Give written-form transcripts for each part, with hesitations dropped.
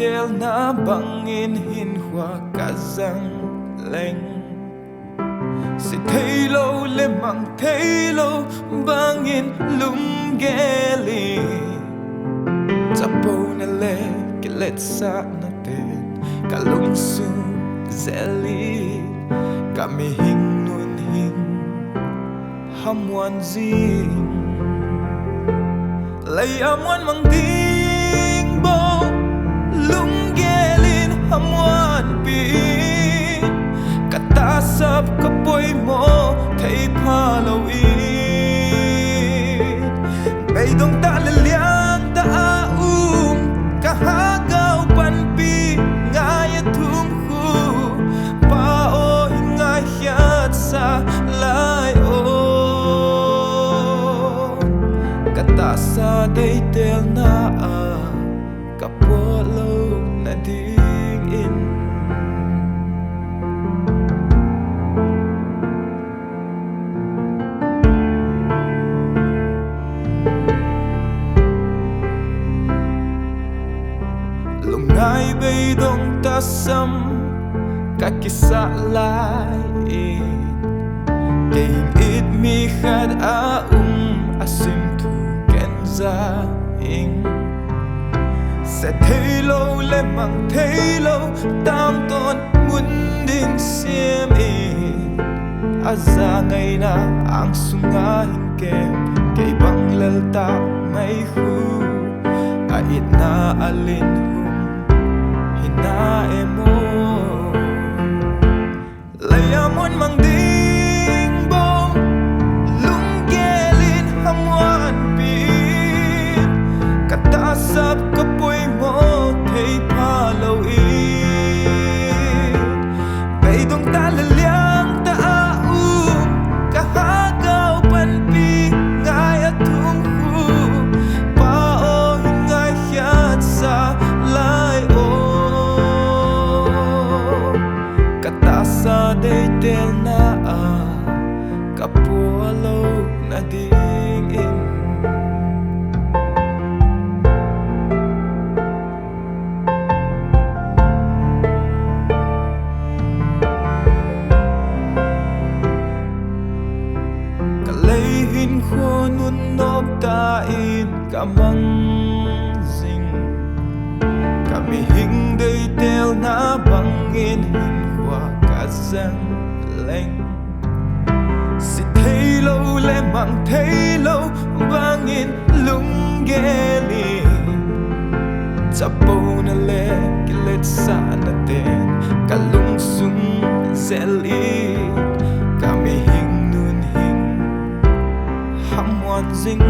tel na bangin hin hoa kazang leng si thelo le mang thelo bangin lum geli chapo na le kelet sa na ten kalung su zeli kami hing nun hing hamwan zing lay amwan mang ding bo lung gelin hamwan pin katasap kapoy mo thay phalo in beidong ta laliang ta kahagaw panpi ngaya thum khu pao hingayat sa layo katasa day tel na kapolo na ding in lungai beidong tasam kakisa lai Kain it mi khad asim thu kenza ing Sa thelo le mang thelo tam ton mun ding sim Aza ngay na ang sunga hingke Kay bang lalta may hu Ait na alin hinae mo Layamon mang ding bong Lunggelin hamwan pin Katasap kapoy mo Thay palaw in Beidong talaliang taaum Kahagaw panpi Ngayat tungku Pao hingayat sa layo Katasa day tel na kapolo na ding in Kalayhin ko nun nobtain kamang zing Kami hingday tel na bangin hinwa kazang leng Si thelo le mang thelo bangin lunggeli Chapo na le kilet sa natin kalung sung zeli Kami hing nun hing hamwan zing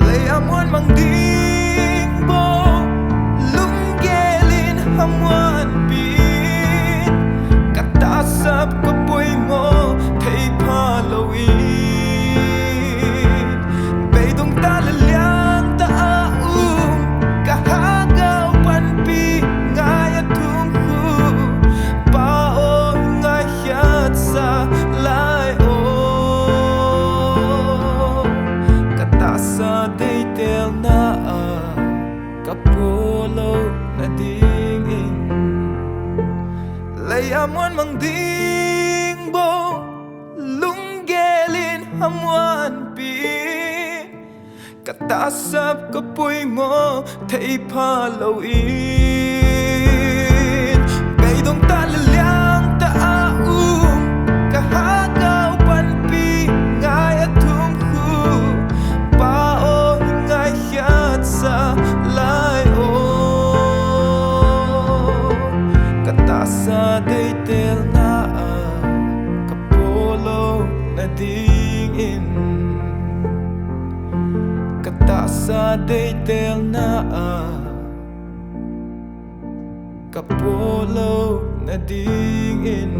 Layamon mang ding bo Lunggelin hamwan pin Katasap kapoy mo Thay palaw in Beidong talaliang taaum Kahagaw panpi Ngayat tungku Pao ngayat sa layo Katasa day tel na kapolo na ding in Layamon mang ding bo Lunggelin hamwan pin Katasap kapoy mo Thay palaw in Beidong talaliang taaum Kahagaw panpi Ngayat tungku Pao hingayat sa layo Katasa day tel na kapolo na ding in Katasa day tel na kapolo na ding in